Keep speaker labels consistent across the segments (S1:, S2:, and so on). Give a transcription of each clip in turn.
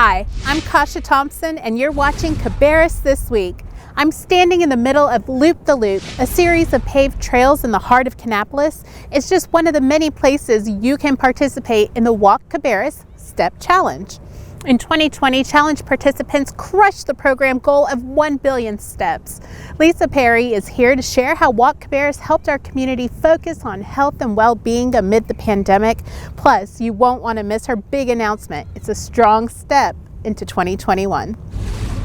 S1: Hi, I'm Kasha Thompson, and you're watching Cabarrus This Week. I'm standing in the middle of Loop the Loop, a series of paved trails in the heart of Kannapolis. It's just one of the many places you can participate in the Walk Cabarrus Step Challenge. In 2020, challenge participants crushed the program goal of 1 billion steps. Lisa Perry is here to share how Walk Cabarrus helped our community focus on health and well-being amid the pandemic. Plus, you won't want to miss her big announcement. It's a strong step into 2021.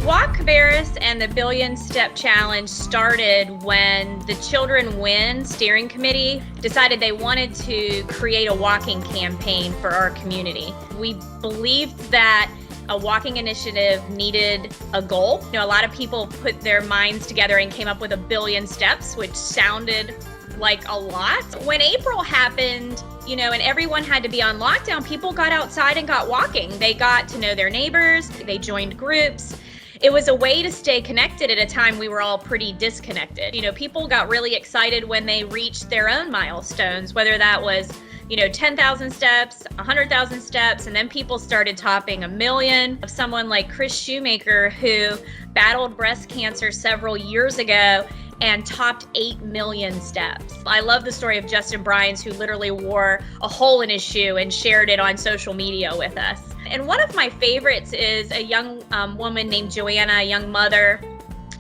S2: Walk Cabarrus and the Billion Step Challenge started when the Children Win Steering Committee decided they wanted to create a walking campaign for our community. We believed that a walking initiative needed a goal. You know, a lot of people put their minds together and came up with 1 billion steps, which sounded like a lot. When April happened, you know, and everyone had to be on lockdown, people got outside and got walking. They got to know their neighbors, they joined groups. It was a way to stay connected at a time we were all pretty disconnected. You know, people got really excited when they reached their own milestones, whether that was, you know, 10,000 steps, 100,000 steps, and then people started topping 1 million. Someone like Chris Shoemaker, who battled breast cancer several years ago and topped 8 million steps. I love the story of Justin Bryans, who literally wore a hole in his shoe and shared it on social media with us. And one of my favorites is a young woman named Joanna, a young mother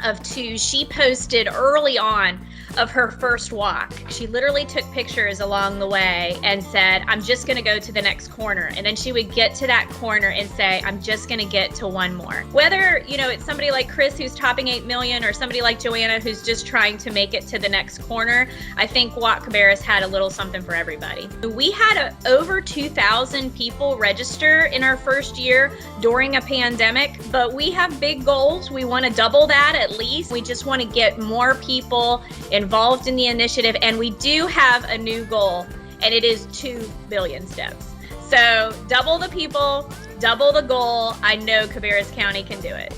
S2: of 2. She posted early on of her first walk. She literally took pictures along the way and said, I'm just gonna go to the next corner. And then she would get to that corner and say, I'm just gonna get to one more. Whether, you know, it's somebody like Chris who's topping 8 million or somebody like Joanna who's just trying to make it to the next corner, I think Walk Cabarrus had a little something for everybody. We had over 2,000 people register in our first year during a pandemic, but we have big goals. We wanna double that at least. We just wanna get more people involved in the initiative, and we do have a new goal, and it is 2 billion steps. So double the people, double the goal. I know Cabarrus County can do it.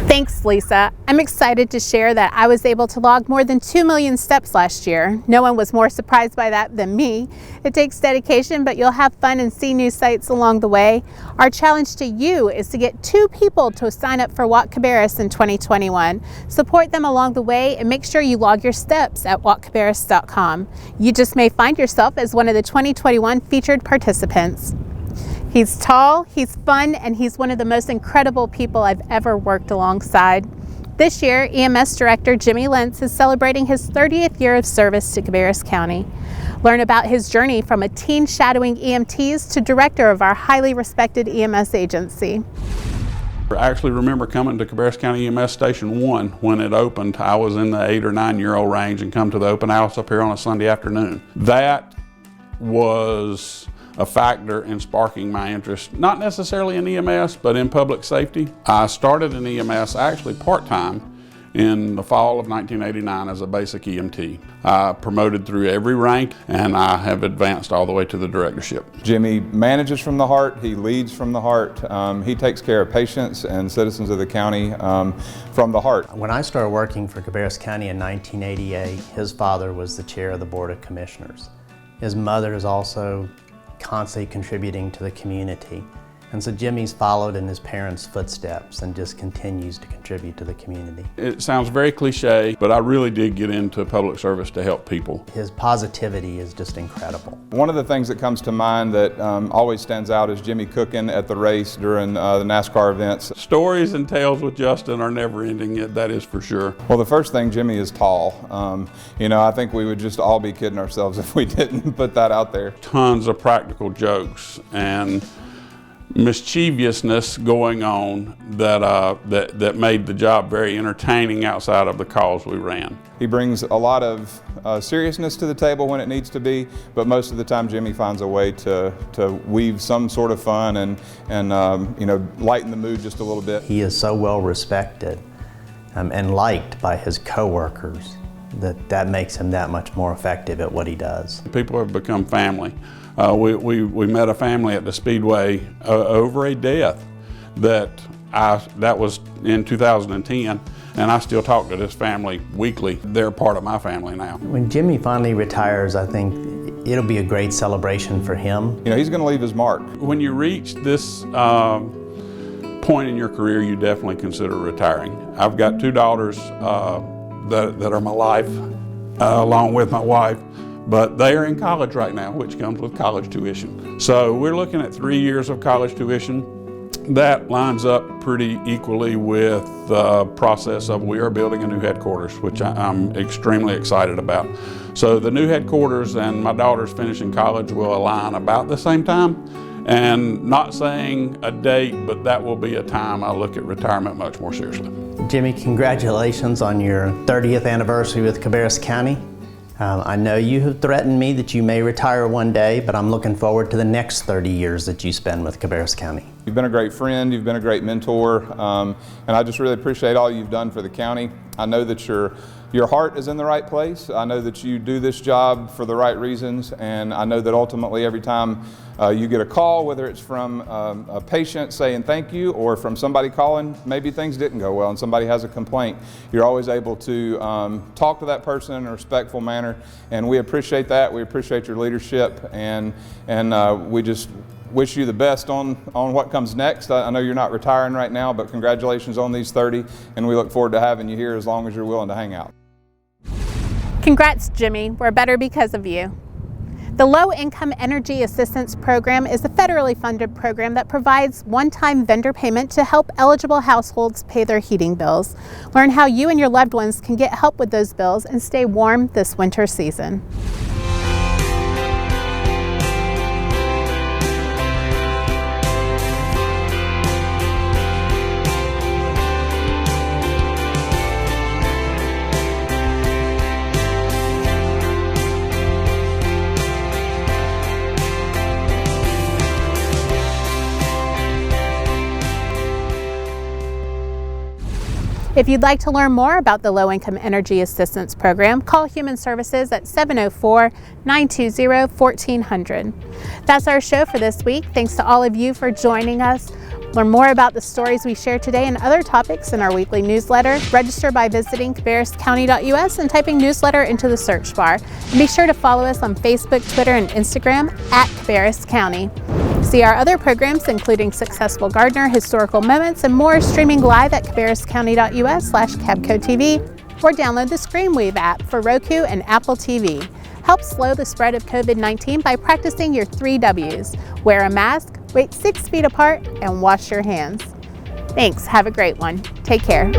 S1: Thanks, Lisa. I'm excited to share that I was able to log more than 2 million steps last year. No one was more surprised by that than me. It takes dedication, but you'll have fun and see new sights along the way. Our challenge to you is to get 2 people to sign up for Walk Cabarrus in 2021. Support them along the way and make sure you log your steps at walkcabarrus.com. You just may find yourself as one of the 2021 featured participants. He's tall, he's fun, and he's one of the most incredible people I've ever worked alongside. This year, EMS Director Jimmy Lentz is celebrating his 30th year of service to Cabarrus County. Learn about his journey from a teen shadowing EMTs to director of our highly respected EMS agency.
S3: I actually remember coming to Cabarrus County EMS Station 1 when it opened. I was in the 8 or 9 year old range and come to the open house up here on a Sunday afternoon. That was a factor in sparking my interest, not necessarily in EMS, but in public safety. I started in EMS actually part-time in the fall of 1989 as a basic EMT. I promoted through every rank, and I have advanced all the way to the directorship.
S4: Jimmy manages from the heart, he leads from the heart, he takes care of patients and citizens of the county from the heart.
S5: When I started working for Cabarrus County in 1988, his father was the chair of the Board of Commissioners. His mother is also constantly contributing to the community. And so Jimmy's followed in his parents' footsteps and just continues to contribute to the community.
S3: It sounds very cliche, but I really did get into public service to help people.
S5: His positivity is just incredible.
S4: One of the things that comes to mind that always stands out is Jimmy cooking at the race during the NASCAR events.
S3: Stories and tales with Justin are never ending, that is for sure.
S4: Well, the first thing, Jimmy is tall. You know, I think we would just all be kidding ourselves if we didn't put that out there.
S3: Tons of practical jokes and mischievousness going on that made the job very entertaining outside of the calls we ran.
S4: He brings a lot of seriousness to the table when it needs to be, but most of the time Jimmy finds a way to weave some sort of fun and you know, lighten the mood just a little bit.
S5: He is so well respected and liked by his coworkers that makes him that much more effective at what he does.
S3: People have become family. We met a family at the Speedway over a death that was in 2010, and I still talk to this family weekly. They're part of my family now.
S5: When Jimmy finally retires, I think it'll be a great celebration for him.
S4: You know, he's going to leave his mark.
S3: When you reach this point in your career, you definitely consider retiring. I've got 2 daughters that are my life, along with my wife, but they are in college right now, which comes with college tuition. So we're looking at 3 years of college tuition. That lines up pretty equally with the process of we are building a new headquarters, which I'm extremely excited about. So the new headquarters and my daughters finishing college will align about the same time. And not saying a date, but that will be a time I look at retirement much more seriously.
S5: Jimmy, congratulations on your 30th anniversary with Cabarrus County. I know you have threatened me that you may retire one day, but I'm looking forward to the next 30 years that you spend with Cabarrus County.
S4: You've been a great friend, you've been a great mentor, and I just really appreciate all you've done for the county. I know that your heart is in the right place. I know that you do this job for the right reasons, and I know that ultimately every time you get a call, whether it's from a patient saying thank you or from somebody calling, maybe things didn't go well and somebody has a complaint, you're always able to talk to that person in a respectful manner, and we appreciate that. We appreciate your leadership, and we just wish you the best on what comes next. I know you're not retiring right now, but congratulations on these 30, and we look forward to having you here as long as you're willing to hang out.
S1: Congrats, Jimmy. We're better because of you. The Low Income Energy Assistance Program is a federally funded program that provides one-time vendor payment to help eligible households pay their heating bills. Learn how you and your loved ones can get help with those bills and stay warm this winter season. If you'd like to learn more about the Low Income Energy Assistance Program, call Human Services at 704-920-1400. That's our show for this week. Thanks to all of you for joining us. Learn more about the stories we share today and other topics in our weekly newsletter. Register by visiting cabarruscounty.us and typing newsletter into the search bar. And be sure to follow us on Facebook, Twitter, and Instagram at Cabarrus County. See our other programs, including Successful Gardener, Historical Moments, and more, streaming live at cabarruscounty.us/CabcoTV, or download the ScreenWeave app for Roku and Apple TV. Help slow the spread of COVID-19 by practicing your 3 W's. Wear a mask, wait 6 feet apart, and wash your hands. Thanks. Have a great one. Take care.